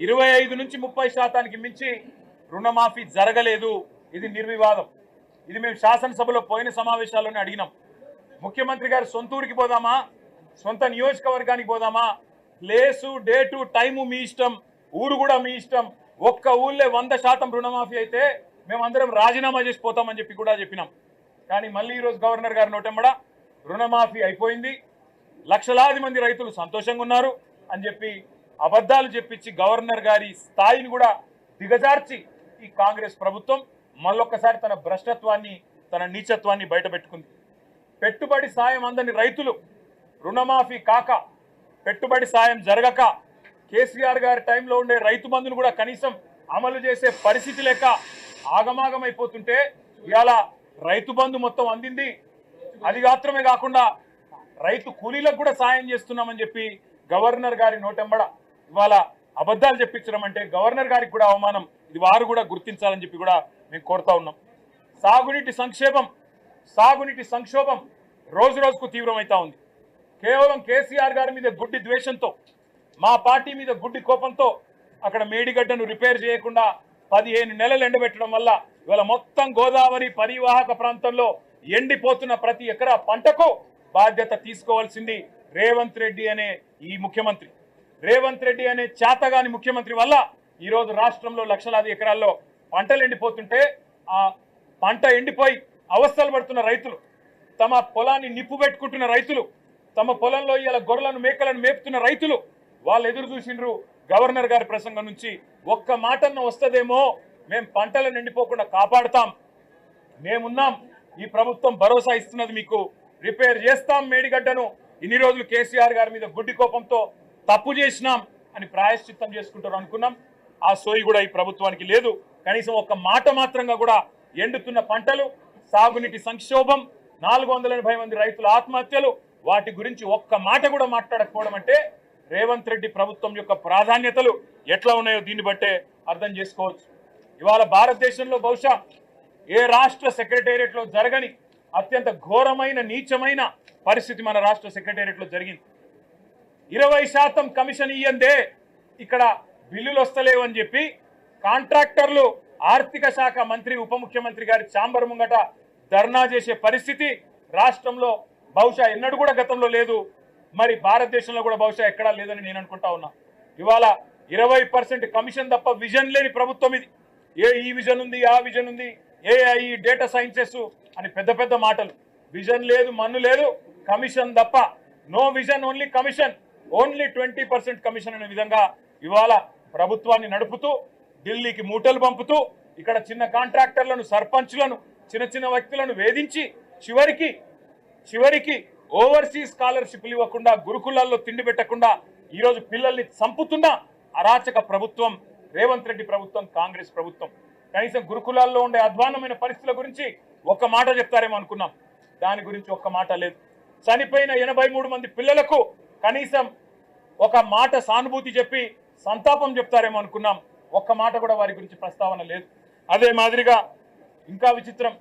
25 నుంచి 30% మించి రుణమాఫీ జరగలేదు. ఇది నిర్వివాదం. ఇది మేము శాసనసభలో పోయిన సమావేశాల్లోనే అడిగినాం. ముఖ్యమంత్రి గారు సొంత ఊరికి పోదామా, సొంత నియోజకవర్గానికి పోదామా, ప్లేసు డేటు టైము మీ ఇష్టం, ఊరు కూడా మీ ఇష్టం. ఒక్క ఊళ్ళే 100% రుణమాఫీ అయితే మేమందరం రాజీనామా చేసి పోతామని చెప్పి కూడా చెప్పినాం. కానీ మళ్ళీ ఈరోజు గవర్నర్ గారి నోటెంబడ రుణమాఫీ అయిపోయింది, లక్షలాది మంది రైతులు సంతోషంగా ఉన్నారు అని చెప్పి అబద్ధాలు చెప్పించి గవర్నర్ గారి స్థాయిని కూడా దిగజార్చి ఈ కాంగ్రెస్ ప్రభుత్వం మళ్ళొక్కసారి తన భ్రష్టత్వాన్ని, తన నీచత్వాన్ని బయటపెట్టుకుంది. పెట్టుబడి సాయం అందని రైతులు రుణమాఫీ కాక, పెట్టుబడి సాయం జరగక, కేసీఆర్ గారి టైంలో ఉండే రైతు బంధును కూడా కనీసం అమలు చేసే పరిస్థితి లేక ఆగమాగమైపోతుంటే ఇవాళ రైతు బంధు మొత్తం అందింది. అది మాత్రమే కాకుండా రైతు కూలీలకు కూడా సాయం చేస్తున్నామని చెప్పి గవర్నర్ గారి నోటెంబడ ఇవాళ అబద్ధాలు చెప్పించడం అంటే గవర్నర్ గారికి కూడా అవమానం. ఇది వారు కూడా గుర్తించాలని చెప్పి కూడా మేము కోరుతా ఉన్నాం. సాగునీటి సంక్షోభం రోజు రోజుకు తీవ్రమవుతా ఉంది. కేవలం కేసీఆర్ గారి మీద గుడ్డి ద్వేషంతో, మా పార్టీ మీద గుడ్డి కోపంతో అక్కడ మేడిగడ్డను రిపేర్ చేయకుండా 15 నెలలు ఎండబెట్టడం వల్ల ఇవాళ మొత్తం గోదావరి పరివాహక ప్రాంతంలో ఎండిపోతున్న ప్రతి ఎకరా పంటకు బాధ్యత తీసుకోవాల్సింది రేవంత్ రెడ్డి అనే ఈ ముఖ్యమంత్రి. రేవంత్ రెడ్డి అనే చేతగాని ముఖ్యమంత్రి వల్ల ఈరోజు రాష్ట్రంలో లక్షలాది ఎకరాల్లో పంటలు ఎండిపోతుంటే, ఆ పంట ఎండిపోయి అవస్థలు పడుతున్న రైతులు, తమ పొలాన్ని నిప్పు పెట్టుకుంటున్న రైతులు, తమ పొలంలో ఇలా గొర్రెలను మేకలను మేపుతున్న రైతులు వాళ్ళు ఎదురు చూసిండ్రు గవర్నర్ గారి ప్రసంగం నుంచి. ఒక్క మాటన్న వస్తుందేమో, మేము పంటలను ఎండిపోకుండా కాపాడుతాం, మేమున్నాం, ఈ ప్రభుత్వం భరోసా ఇస్తున్నది, మీకు రిపేర్ చేస్తాం మేడిగడ్డను, ఇన్ని రోజులు కేసీఆర్ గారి మీద గుడ్డి కోపంతో తప్పు చేసినాం అని ప్రాయశ్చిత్తం చేసుకుంటారు అనుకున్నాం. ఆ సోయి కూడా ఈ ప్రభుత్వానికి లేదు. కనీసం ఒక్క మాట మాత్రంగా కూడా ఎండుతున్న పంటలు, సాగునీటి సంక్షోభం, 480 మంది రైతుల ఆత్మహత్యలు, వాటి గురించి ఒక్క మాట కూడా మాట్లాడకపోవడం అంటే రేవంత్ రెడ్డి ప్రభుత్వం యొక్క ప్రాధాన్యతలు ఎట్లా ఉన్నాయో దీన్ని బట్టే అర్థం చేసుకోవచ్చు. ఇవాళ భారతదేశంలో బహుశా ఏ రాష్ట్ర సెక్రటేరియట్లో జరగని అత్యంత ఘోరమైన నీచమైన పరిస్థితి మన రాష్ట్ర సెక్రటేరియట్లో జరిగింది. 20% కమిషన్ ఇయ్యందే ఇక్కడ బిల్లులు వస్తలేవని చెప్పి కాంట్రాక్టర్లు ఆర్థిక శాఖ మంత్రి, ఉప ముఖ్యమంత్రి గారి ఛాంబర్ ముంగట ధర్నా చేసే పరిస్థితి రాష్ట్రంలో బహుశా ఎన్నడూ కూడా గతంలో లేదు, మరి భారతదేశంలో కూడా బహుశా ఎక్కడా లేదని నేను అనుకుంటా ఉన్నా. ఇవాళ 20% కమిషన్ తప్ప విజన్ లేని ప్రభుత్వం ఇది. ఈ విజన్ ఉంది, ఆ విజన్ ఉంది, ఏఐ, డేటా సైన్సెస్ అని పెద్ద పెద్ద మాటలు. విజన్ లేదు, మన్ను లేదు, కమిషన్ తప్ప. No vision, only commission, only 20% commission అనే విధంగా ఇవాళ ప్రభుత్వాన్ని నడుపుతూ ఢిల్లీకి మూటలు పంపుతూ ఇక్కడ చిన్న కాంట్రాక్టర్లను, సర్పంచ్లను, చిన్న చిన్న వ్యక్తులను వేధించి చివరికి ఓవర్సీస్ స్కాలర్షిప్లు ఇవ్వకుండా, గురుకులాల్లో తిండి పెట్టకుండా ఈరోజు పిల్లల్ని చంపుతున్న అరాచక ప్రభుత్వం రేవంత్ రెడ్డి ప్రభుత్వం, కాంగ్రెస్ ప్రభుత్వం. కనీసం గురుకులాల్లో ఉండే అధ్వాన్నమైన పరిస్థితుల గురించి ఒక్క మాట చెప్తారేమో అనుకున్నాం, దాని గురించి ఒక్క మాట లేదు. చనిపోయిన 83 మంది పిల్లలకు కనీసం ఒక మాట సానుభూతి చెప్పి సంతాపం చెప్తారేమో అనుకున్నాం, ఒక్క మాట కూడా వారి గురించి ప్రస్తావన లేదు. అదే మాదిరిగా ఇంకా విచిత్రం,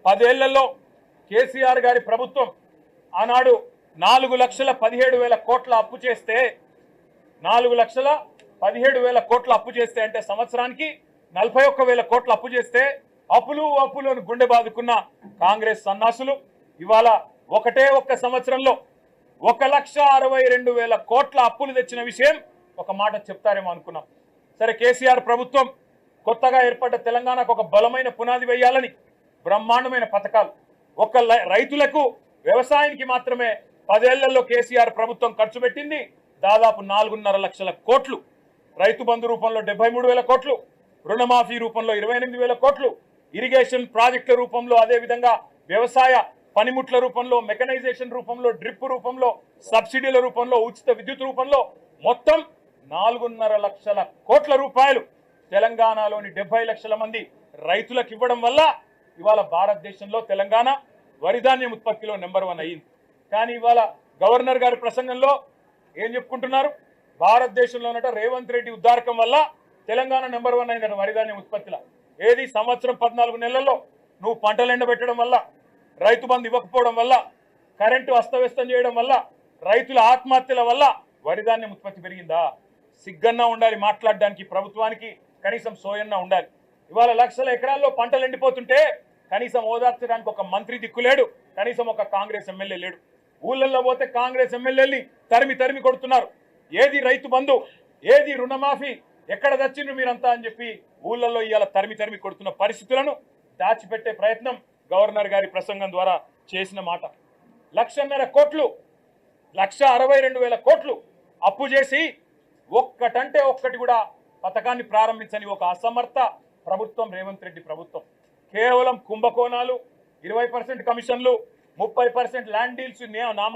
10 ఏళ్లలో కేసీఆర్ గారి ప్రభుత్వం ఆనాడు 4,17,000 కోట్ల అప్పు చేస్తే, 4,17,000 కోట్ల అప్పు చేస్తే అంటే సంవత్సరానికి 41,000 కోట్ల అప్పు చేస్తే అప్పులు అని గుండె బాదుకున్న కాంగ్రెస్ సన్నాసులు ఇవాళ ఒక్క సంవత్సరంలో 1,62,000 కోట్ల అప్పులు తెచ్చిన విషయం ఒక మాట చెప్తారేమో అనుకున్నాం. సరే, కేసీఆర్ ప్రభుత్వం కొత్తగా ఏర్పడ్డ తెలంగాణకు ఒక బలమైన పునాది వేయాలని బ్రహ్మాండమైన పథకాలు, రైతులకు, వ్యవసాయానికి మాత్రమే 10 ఏళ్లలో కేసీఆర్ ప్రభుత్వం ఖర్చు పెట్టింది దాదాపు 4.5 లక్షల కోట్లు. రైతు బంధు రూపంలో 73,000 కోట్లు, రుణమాఫీ రూపంలో 28,000 కోట్లు, ఇరిగేషన్ ప్రాజెక్టుల రూపంలో, అదేవిధంగా వ్యవసాయ పనిముట్ల రూపంలో, మెకనైజేషన్ రూపంలో, డ్రిప్ రూపంలో, సబ్సిడీల రూపంలో, ఉచిత విద్యుత్ రూపంలో మొత్తం 4.5 లక్షల కోట్ల రూపాయలు తెలంగాణలోని 70 లక్షల మంది రైతులకు ఇవ్వడం వల్ల ఇవాళ భారతదేశంలో తెలంగాణ వరిధాన్యం ఉత్పత్తిలో నెంబర్ 1 అయ్యింది. కానీ ఇవాళ గవర్నర్ గారి ప్రసంగంలో ఏం చెప్పుకుంటున్నారు, భారతదేశంలోనట రేవంత్ రెడ్డి ఉద్దారకం వల్ల తెలంగాణ నెంబర్ 1 అయిందట వరిధాన్యం ఉత్పత్తిలో. ఏది సంవత్సరం 14 నెలల్లో నువ్వు పంటలు ఎండబెట్టడం వల్ల, రైతు బంధు ఇవ్వకపోవడం వల్ల, కరెంటు అస్తవ్యస్తం చేయడం వల్ల, రైతుల ఆత్మహత్యల వల్ల వరిధాన్యం ఉత్పత్తి పెరిగిందా? సిగ్గన్నా ఉండాలి మాట్లాడడానికి, ప్రభుత్వానికి కనీసం సోయన్నా ఉండాలి. ఇవాళ లక్షల ఎకరాల్లో పంటలు ఎండిపోతుంటే కనీసం ఓదార్చడానికి ఒక మంత్రి దిక్కులేడు, కనీసం ఒక కాంగ్రెస్ ఎమ్మెల్యే లేడు. ఊళ్ళల్లో పోతే కాంగ్రెస్ ఎమ్మెల్యేని తరిమి కొడుతున్నారు. ఏది రైతు బంధు, ఏది రుణమాఫీ, ఎక్కడ తెచ్చిండ్రు మీరంతా అని చెప్పి ఊళ్ళల్లో ఇవాళ తరిమి కొడుతున్న పరిస్థితులను దాచిపెట్టే ప్రయత్నం గవర్నర్ గారి ప్రసంగం ద్వారా చేసిన మాట. 1,50,000 కోట్లు, 1,62,000 కోట్లు అప్పు చేసి ఒక్కటంటే ఒక్కటి కూడా పథకాన్ని ప్రారంభించని ఒక అసమర్థ ప్రభుత్వం రేవంత్ రెడ్డి ప్రభుత్వం. కేవలం కుంభకోణాలు, 20% కమిషన్లు, 30% ల్యాండ్ డీల్స్. నా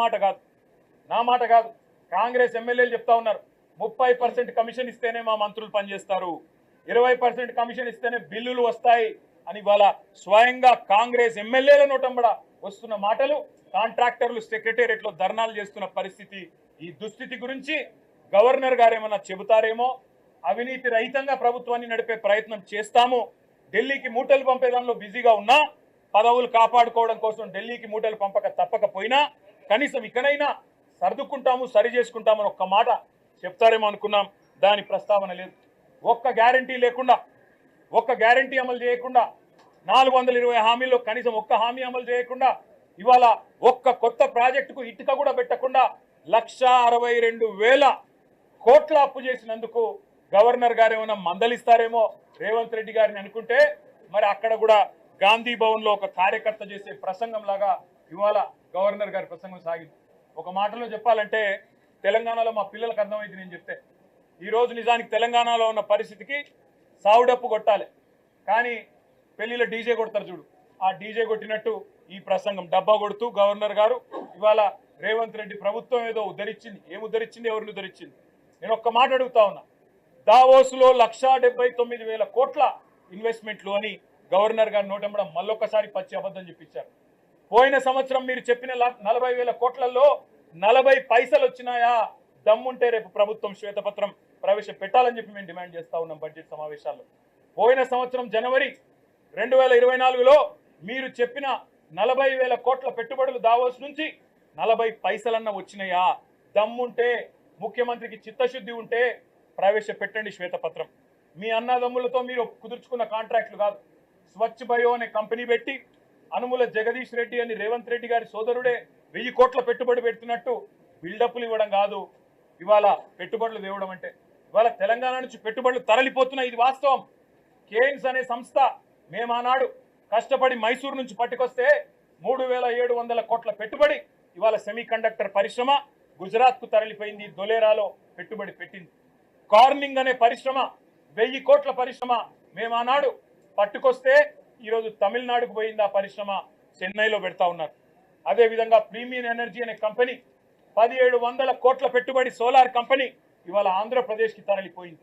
మాట కాదు, కాంగ్రెస్ ఎమ్మెల్యేలు చెప్తా ఉన్నారు 30% కమిషన్ ఇస్తేనే మా మంత్రులు పనిచేస్తారు, 20% కమిషన్ ఇస్తేనే బిల్లులు వస్తాయి అని వాళ్ళ స్వయంగా కాంగ్రెస్ ఎమ్మెల్యేల నోటంబడ వస్తున్న మాటలు. కాంట్రాక్టర్లు సెక్రటేరియట్ లో ధర్నాలు చేస్తున్న పరిస్థితి. ఈ దుస్థితి గురించి గవర్నర్ గారు ఏమన్నా చెబుతారేమో. అవినీతి రహితంగా ప్రభుత్వాన్ని నడిపే ప్రయత్నం చేస్తాము. ఢిల్లీకి మూటలు పంపే దానిలో బిజీగా ఉన్నా, పదవులు కాపాడుకోవడం కోసం ఢిల్లీకి మూటలు తప్పకపోయినా కనీసం ఇకనైనా సర్దుకుంటాము, సరి చేసుకుంటామని ఒక్క మాట చెప్తారేమో అనుకున్నాం. దాని ప్రస్తావన లేదు. ఒక్క గ్యారంటీ లేకుండా, ఒక్క గ్యారంటీ అమలు చేయకుండా, 420 హామీల్లో కనీసం ఒక్క హామీ అమలు చేయకుండా, ఇవాళ ఒక్క కొత్త ప్రాజెక్టుకు ఇటుక కూడా పెట్టకుండా 1,62,000 కోట్ల అప్పు చేసినందుకు గవర్నర్ గారు ఏమైనా మందలిస్తారేమో రేవంత్ రెడ్డి గారిని అనుకుంటే, మరి అక్కడ కూడా గాంధీ భవన్ లో ఒక కార్యకర్త చేసే ప్రసంగం లాగా ఇవాళ గవర్నర్ గారి ప్రసంగం సాగింది. ఒక మాటలో చెప్పాలంటే తెలంగాణలో మా పిల్లలకు అర్థమైంది నేను చెప్తే. ఈరోజు నిజానికి తెలంగాణలో ఉన్న పరిస్థితికి సావుడప్పు కొట్టాలి, కానీ పెళ్లిలో డీజే కొడతారు చూడు, ఆ డీజే కొట్టినట్టు ఈ ప్రసంగం డబ్బా కొడుతూ గవర్నర్ గారు ఇవాళ రేవంత్ రెడ్డి ప్రభుత్వం ఏదో ఉద్ధరించింది. ఏం ఉద్ధరించింది, ఎవరిని ఉద్ధరించింది? నేను ఒక్క మాట అడుగుతా ఉన్నా. దావోస్లో 1,79,000 కోట్ల ఇన్వెస్ట్మెంట్లు అని గవర్నర్ గారు నోటంబడం మళ్ళొక్కసారి పచ్చి అబద్ధం చెప్పించారు. పోయిన సంవత్సరం మీరు చెప్పిన 40,000 కోట్లలో 40 పైసలు వచ్చినాయా? దమ్ముంటే రేపు ప్రభుత్వం శ్వేతపత్రం ప్రవేశపెట్టాలని చెప్పి మేము డిమాండ్ చేస్తా ఉన్నాం బడ్జెట్ సమావేశాల్లో. పోయిన సంవత్సరం జనవరి 2024లో మీరు చెప్పిన 40,000 కోట్ల పెట్టుబడులు దావోస్ నుంచి 40 పైసలన్నా వచ్చినాయా? దమ్ముంటే, ముఖ్యమంత్రికి చిత్తశుద్ధి ఉంటే ప్రవేశపెట్టండి శ్వేతపత్రం. మీ అన్నదమ్ములతో మీరు కుదుర్చుకున్న కాంట్రాక్టులు కాదు. స్వచ్ఛ బయో అనే కంపెనీ పెట్టి అనుముల జగదీష్ రెడ్డి అని రేవంత్ రెడ్డి గారి సోదరుడే 1000 కోట్ల పెట్టుబడి పెడుతున్నట్టు బిల్డప్లు ఇవ్వడం కాదు ఇవాళ పెట్టుబడులు తేవడం అంటే. ఇవాళ తెలంగాణ నుంచి పెట్టుబడులు తరలిపోతున్నాయి, ఇది వాస్తవం. కేయిన్స్ అనే సంస్థ మేము ఆనాడు కష్టపడి మైసూరు నుంచి పట్టుకొస్తే 3,700 కోట్ల పెట్టుబడి ఇవాళ సెమీ కండక్టర్ పరిశ్రమ గుజరాత్ కు తరలిపోయింది, దొలేరాలో పెట్టుబడి పెట్టింది. కార్నింగ్ అనే పరిశ్రమ 1000 కోట్ల పరిశ్రమ మేము ఆనాడు పట్టుకొస్తే ఈరోజు తమిళనాడుకు పోయింది. ఆ పరిశ్రమ చెన్నైలో పెడతా ఉన్నారు. అదేవిధంగా ప్రీమియం ఎనర్జీ అనే కంపెనీ 1,700 కోట్ల పెట్టుబడి సోలార్ కంపెనీ ఇవాళ ఆంధ్రప్రదేశ్కి తరలిపోయింది.